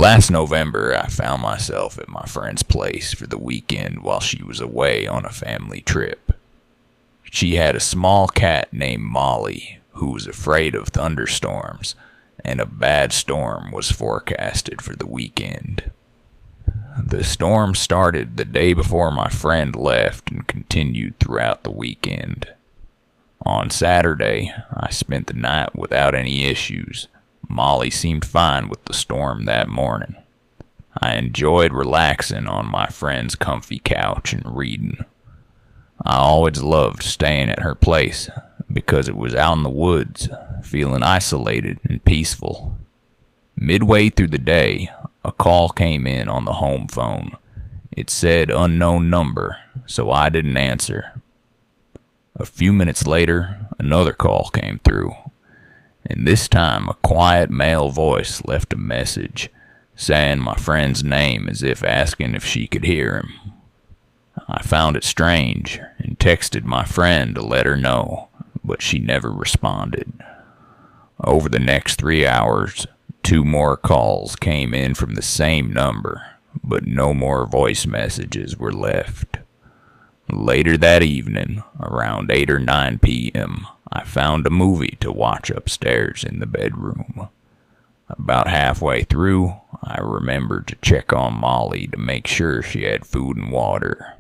Last November, I found myself at my friend's place for the weekend while she was away on a family trip. She had a small cat named Molly who was afraid of thunderstorms, and a bad storm was forecasted for the weekend. The storm started the day before my friend left and continued throughout the weekend. On Saturday, I spent the night without any issues. Molly seemed fine with the storm that morning. I enjoyed relaxing on my friend's comfy couch and reading. I always loved staying at her place because it was out in the woods, feeling isolated and peaceful. Midway through the day, a call came in on the home phone. It said unknown number, so I didn't answer. A few minutes later, another call came through, and this time a quiet male voice left a message, saying my friend's name as if asking if she could hear him. I found it strange and texted my friend to let her know, but she never responded. Over the next 3 hours, 2 more calls came in from the same number, but no more voice messages were left. Later that evening, around 8 or 9 p.m., I found a movie to watch upstairs in the bedroom. About halfway through, I remembered to check on Molly to make sure she had food and water.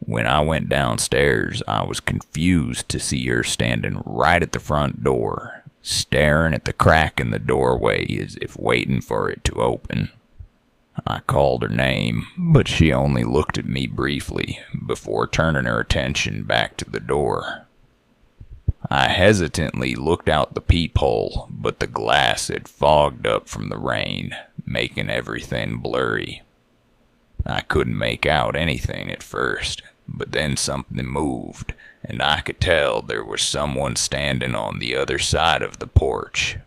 When I went downstairs, I was confused to see her standing right at the front door, staring at the crack in the doorway as if waiting for it to open. I called her name, but she only looked at me briefly before turning her attention back to the door. I hesitantly looked out the peephole, but the glass had fogged up from the rain, making everything blurry. I couldn't make out anything at first, but then something moved, and I could tell there was someone standing on the other side of the porch.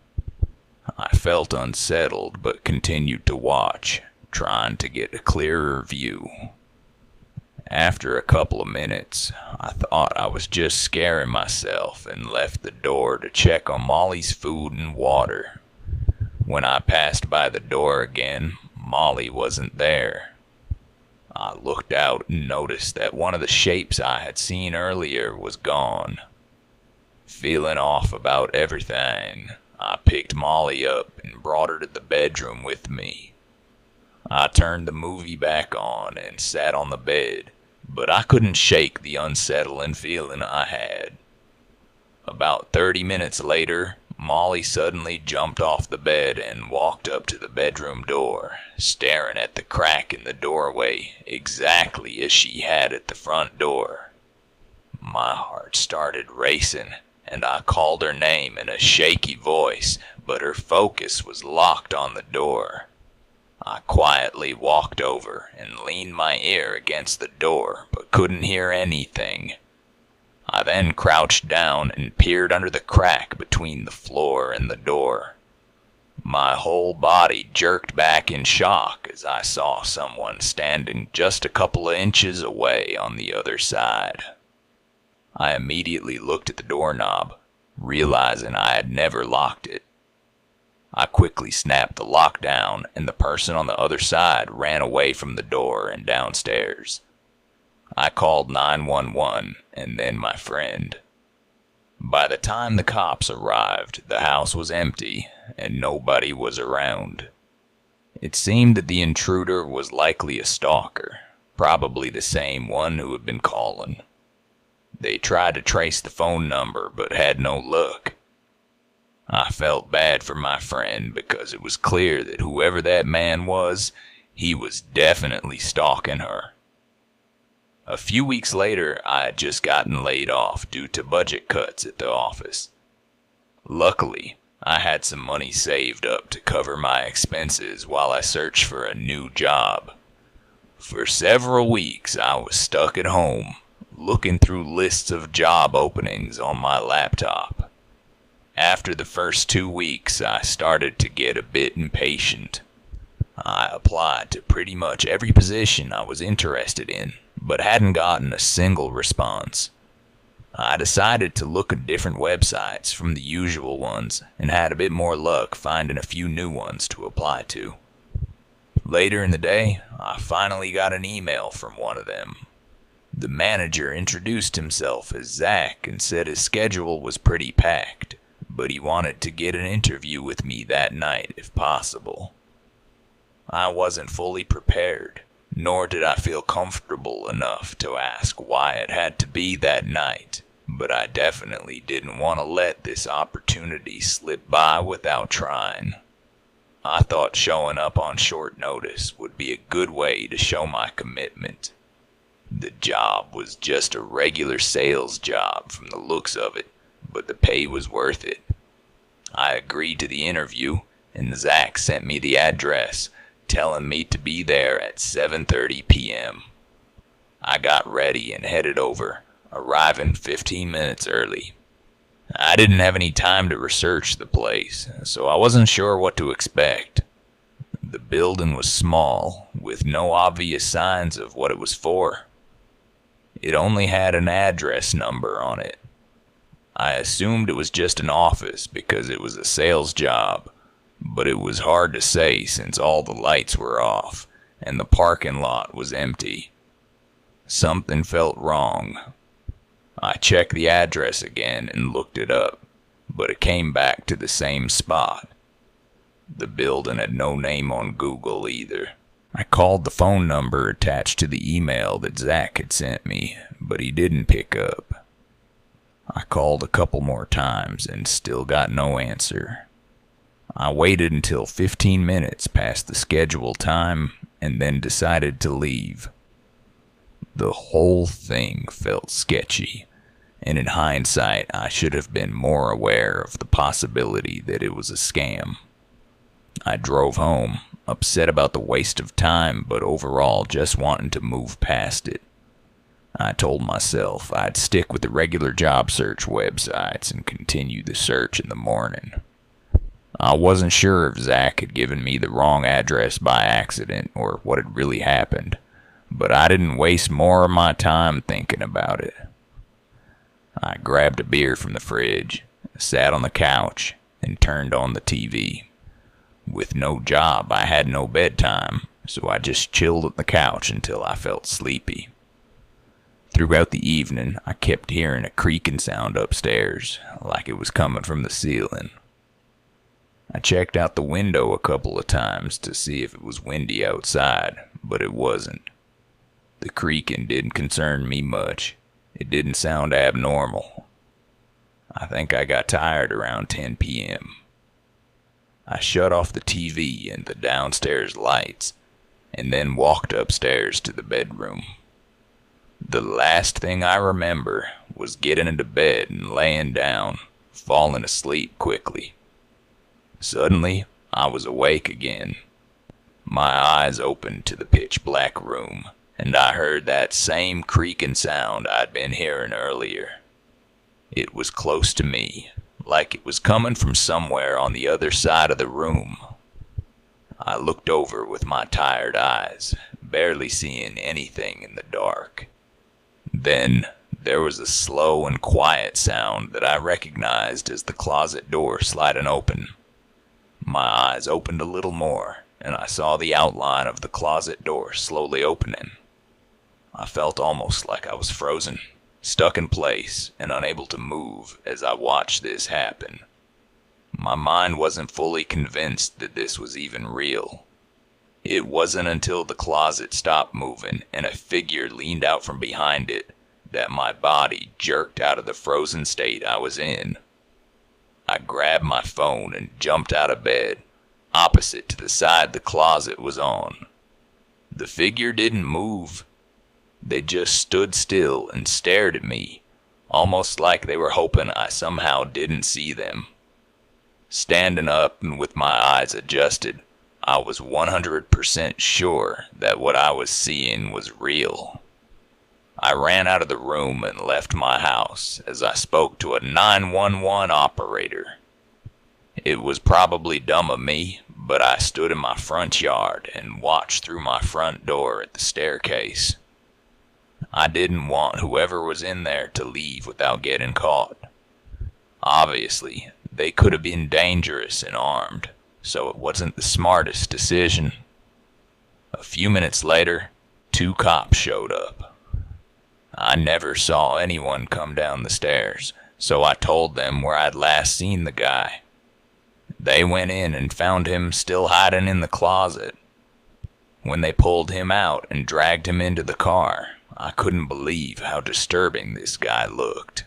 I felt unsettled, but continued to watch, trying to get a clearer view. After a couple of minutes, I thought I was just scaring myself and left the door to check on Molly's food and water. When I passed by the door again, Molly wasn't there. I looked out and noticed that one of the shapes I had seen earlier was gone. Feeling off about everything, I picked Molly up and brought her to the bedroom with me. I turned the movie back on and sat on the bed, but I couldn't shake the unsettling feeling I had. About 30 minutes later, Molly suddenly jumped off the bed and walked up to the bedroom door, staring at the crack in the doorway exactly as she had at the front door. My heart started racing, and I called her name in a shaky voice, but her focus was locked on the door. I quietly walked over and leaned my ear against the door, but couldn't hear anything. I then crouched down and peered under the crack between the floor and the door. My whole body jerked back in shock as I saw someone standing just a couple of inches away on the other side. I immediately looked at the doorknob, realizing I had never locked it. I quickly snapped the lock down, and the person on the other side ran away from the door and downstairs. I called 911 and then my friend. By the time the cops arrived, the house was empty and nobody was around. It seemed that the intruder was likely a stalker, probably the same one who had been calling. They tried to trace the phone number but had no luck. I felt bad for my friend because it was clear that whoever that man was, he was definitely stalking her. A few weeks later, I had just gotten laid off due to budget cuts at the office. Luckily, I had some money saved up to cover my expenses while I searched for a new job. For several weeks, I was stuck at home, looking through lists of job openings on my laptop. After the first 2 weeks, I started to get a bit impatient. I applied to pretty much every position I was interested in, but hadn't gotten a single response. I decided to look at different websites from the usual ones and had a bit more luck finding a few new ones to apply to. Later in the day, I finally got an email from one of them. The manager introduced himself as Zach and said his schedule was pretty packed, but he wanted to get an interview with me that night if possible. I wasn't fully prepared, nor did I feel comfortable enough to ask why it had to be that night, but I definitely didn't want to let this opportunity slip by without trying. I thought showing up on short notice would be a good way to show my commitment. The job was just a regular sales job from the looks of it, but the pay was worth it. I agreed to the interview, and Zach sent me the address, telling me to be there at 7:30 p.m. I got ready and headed over, arriving 15 minutes early. I didn't have any time to research the place, so I wasn't sure what to expect. The building was small, with no obvious signs of what it was for. It only had an address number on it. I assumed it was just an office because it was a sales job, but it was hard to say since all the lights were off and the parking lot was empty. Something felt wrong. I checked the address again and looked it up, but it came back to the same spot. The building had no name on Google either. I called the phone number attached to the email that Zach had sent me, but he didn't pick up. I called a couple more times and still got no answer. I waited until 15 minutes past the scheduled time and then decided to leave. The whole thing felt sketchy, and in hindsight, I should have been more aware of the possibility that it was a scam. I drove home, upset about the waste of time, but overall just wanting to move past it. I told myself I'd stick with the regular job search websites and continue the search in the morning. I wasn't sure if Zach had given me the wrong address by accident or what had really happened, but I didn't waste more of my time thinking about it. I grabbed a beer from the fridge, sat on the couch, and turned on the TV. With no job, I had no bedtime, so I just chilled on the couch until I felt sleepy. Throughout the evening, I kept hearing a creaking sound upstairs, like it was coming from the ceiling. I checked out the window a couple of times to see if it was windy outside, but it wasn't. The creaking didn't concern me much. It didn't sound abnormal. I think I got tired around 10 p.m. I shut off the TV and the downstairs lights, and then walked upstairs to the bedroom. The last thing I remember was getting into bed and laying down, falling asleep quickly. Suddenly, I was awake again. My eyes opened to the pitch-black room, and I heard that same creaking sound I'd been hearing earlier. It was close to me, like it was coming from somewhere on the other side of the room. I looked over with my tired eyes, barely seeing anything in the dark. Then, there was a slow and quiet sound that I recognized as the closet door sliding open. My eyes opened a little more, and I saw the outline of the closet door slowly opening. I felt almost like I was frozen, stuck in place, and unable to move as I watched this happen. My mind wasn't fully convinced that this was even real. It wasn't until the closet stopped moving and a figure leaned out from behind it that my body jerked out of the frozen state I was in. I grabbed my phone and jumped out of bed, opposite to the side the closet was on. The figure didn't move. They just stood still and stared at me, almost like they were hoping I somehow didn't see them. Standing up and with my eyes adjusted, I was 100% sure that what I was seeing was real. I ran out of the room and left my house as I spoke to a 911 operator. It was probably dumb of me, but I stood in my front yard and watched through my front door at the staircase. I didn't want whoever was in there to leave without getting caught. Obviously, they could have been dangerous and armed, so it wasn't the smartest decision. A few minutes later, 2 cops showed up. I never saw anyone come down the stairs, so I told them where I'd last seen the guy. They went in and found him still hiding in the closet. When they pulled him out and dragged him into the car, I couldn't believe how disturbing this guy looked.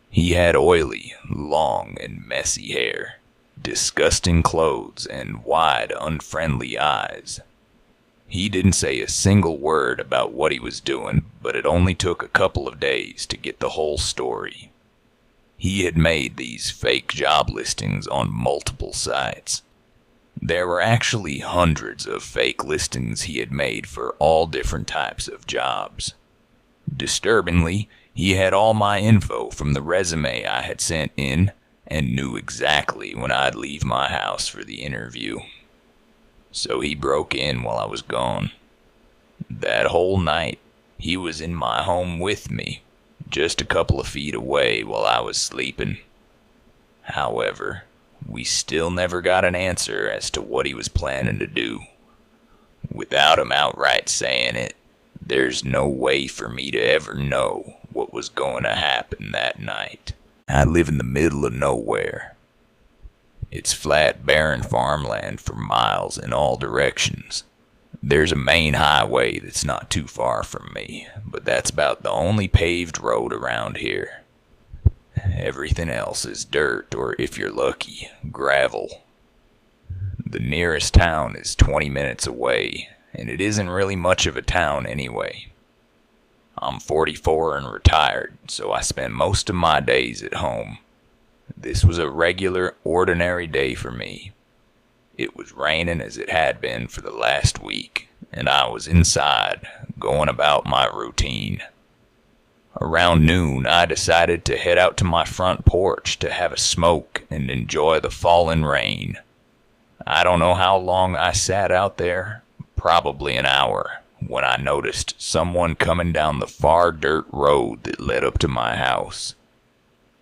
He had oily, long, and messy hair, disgusting clothes, and wide, unfriendly eyes. He didn't say a single word about what he was doing, but it only took a couple of days to get the whole story. He had made these fake job listings on multiple sites. There were actually hundreds of fake listings he had made for all different types of jobs. Disturbingly, he had all my info from the resume I had sent in and knew exactly when I'd leave my house for the interview. So he broke in while I was gone. That whole night, he was in my home with me, just a couple of feet away while I was sleeping. However, we still never got an answer as to what he was planning to do. Without him outright saying it, there's no way for me to ever know what was going to happen that night. I live in the middle of nowhere. It's flat, barren farmland for miles in all directions. There's a main highway that's not too far from me, but that's about the only paved road around here. Everything else is dirt, or if you're lucky, gravel. The nearest town is 20 minutes away, and it isn't really much of a town anyway. I'm 44 and retired, so I spend most of my days at home. This was a regular, ordinary day for me. It was raining as it had been for the last week, and I was inside, going about my routine. Around noon, I decided to head out to my front porch to have a smoke and enjoy the falling rain. I don't know how long I sat out there, probably an hour, when I noticed someone coming down the far dirt road that led up to my house.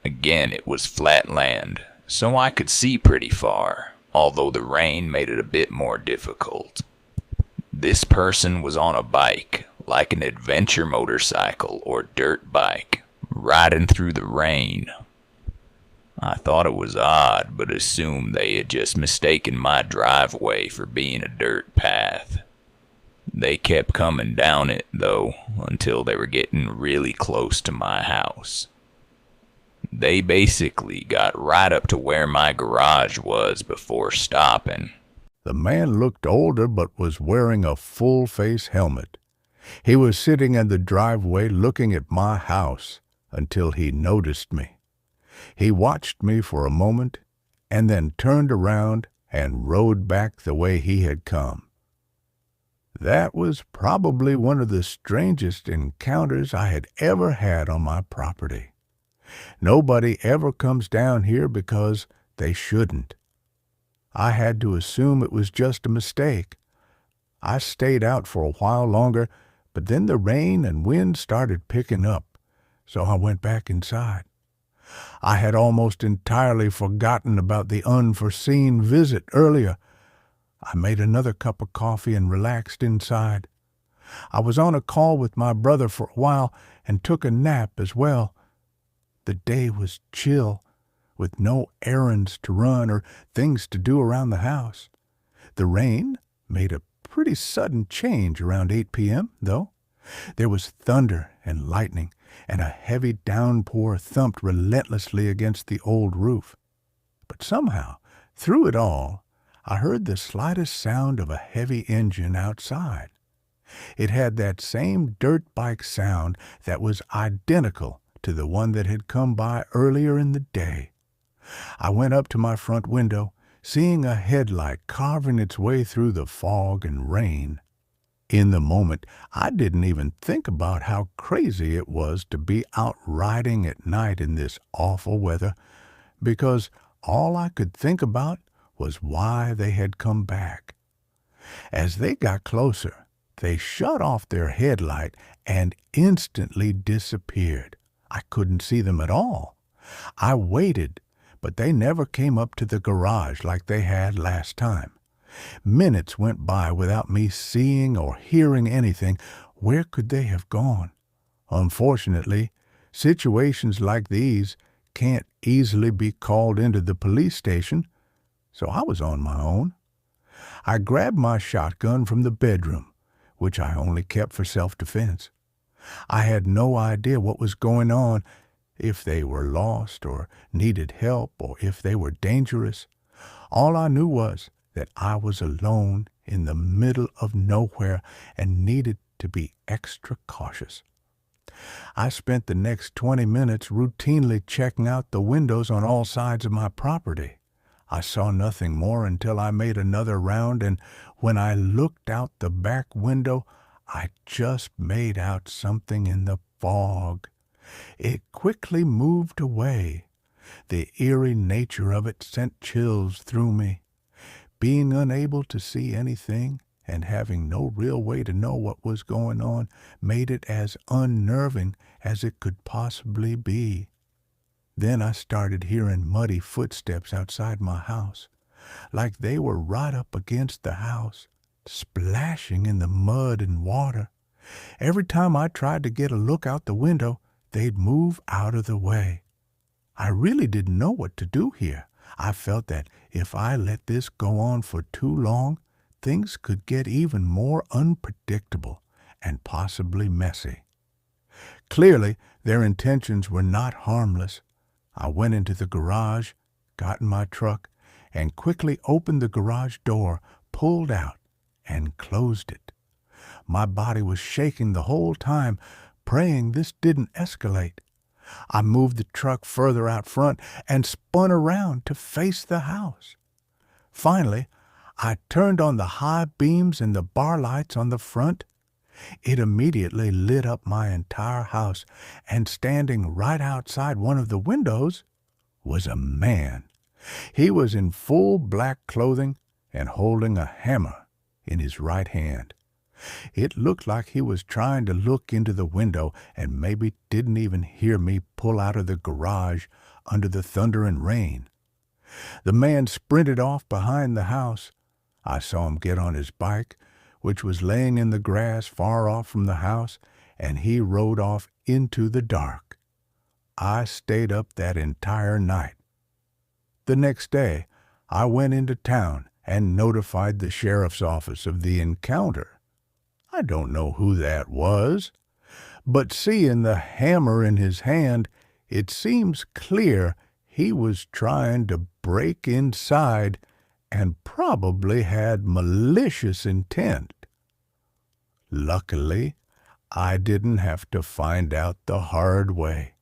Again, it was flat land, so I could see pretty far, although the rain made it a bit more difficult. This person was on a bike, like an adventure motorcycle or dirt bike, riding through the rain. I thought it was odd, but assumed they had just mistaken my driveway for being a dirt path. They kept coming down it, though, until they were getting really close to my house. They basically got right up to where my garage was before stopping. The man looked older but was wearing a full-face helmet. He was sitting in the driveway looking at my house until he noticed me. He watched me for a moment and then turned around and rode back the way he had come. That was probably one of the strangest encounters I had ever had on my property. Nobody ever comes down here because they shouldn't. I had to assume it was just a mistake. I stayed out for a while longer, but then the rain and wind started picking up, so I went back inside. I had almost entirely forgotten about the unforeseen visit earlier. I made another cup of coffee and relaxed inside. I was on a call with my brother for a while and took a nap as well. The day was chill, with no errands to run or things to do around the house. The rain made a pretty sudden change around 8 p.m., though. There was thunder and lightning, and a heavy downpour thumped relentlessly against the old roof. But somehow, through it all, I heard the slightest sound of a heavy engine outside. It had that same dirt bike sound that was identical to the one that had come by earlier in the day. I went up to my front window, seeing a headlight carving its way through the fog and rain. In the moment, I didn't even think about how crazy it was to be out riding at night in this awful weather, because all I could think about was why they had come back. As they got closer, they shut off their headlight and instantly disappeared. I couldn't see them at all. I waited, but they never came up to the garage like they had last time. Minutes went by without me seeing or hearing anything. Where could they have gone? Unfortunately, situations like these can't easily be called into the police station, so I was on my own. I grabbed my shotgun from the bedroom, which I only kept for self-defense. I had no idea what was going on, if they were lost or needed help or if they were dangerous. All I knew was that I was alone in the middle of nowhere and needed to be extra cautious. I spent the next 20 minutes routinely checking out the windows on all sides of my property. I saw nothing more until I made another round, and when I looked out the back window, I just made out something in the fog. It quickly moved away. The eerie nature of it sent chills through me. Being unable to see anything and having no real way to know what was going on made it as unnerving as it could possibly be. Then I started hearing muddy footsteps outside my house, like they were right up against the house, splashing in the mud and water. Every time I tried to get a look out the window, they'd move out of the way. I really didn't know what to do here. I felt that if I let this go on for too long, things could get even more unpredictable and possibly messy. Clearly, their intentions were not harmless. I went into the garage, got in my truck, and quickly opened the garage door, pulled out, and closed it. My body was shaking the whole time, praying this didn't escalate. I moved the truck further out front and spun around to face the house. Finally, I turned on the high beams and the bar lights on the front. It immediately lit up my entire house, and standing right outside one of the windows was a man. He was in full black clothing and holding a hammer in his right hand. It looked like he was trying to look into the window and maybe didn't even hear me pull out of the garage under the thunder and rain. The man sprinted off behind the house. I saw him get on his bike, which was laying in the grass far off from the house, and he rode off into the dark. I stayed up that entire night. The next day, I went into town and notified the sheriff's office of the encounter. I don't know who that was, but seeing the hammer in his hand, it seems clear he was trying to break inside and probably had malicious intent. Luckily, I didn't have to find out the hard way.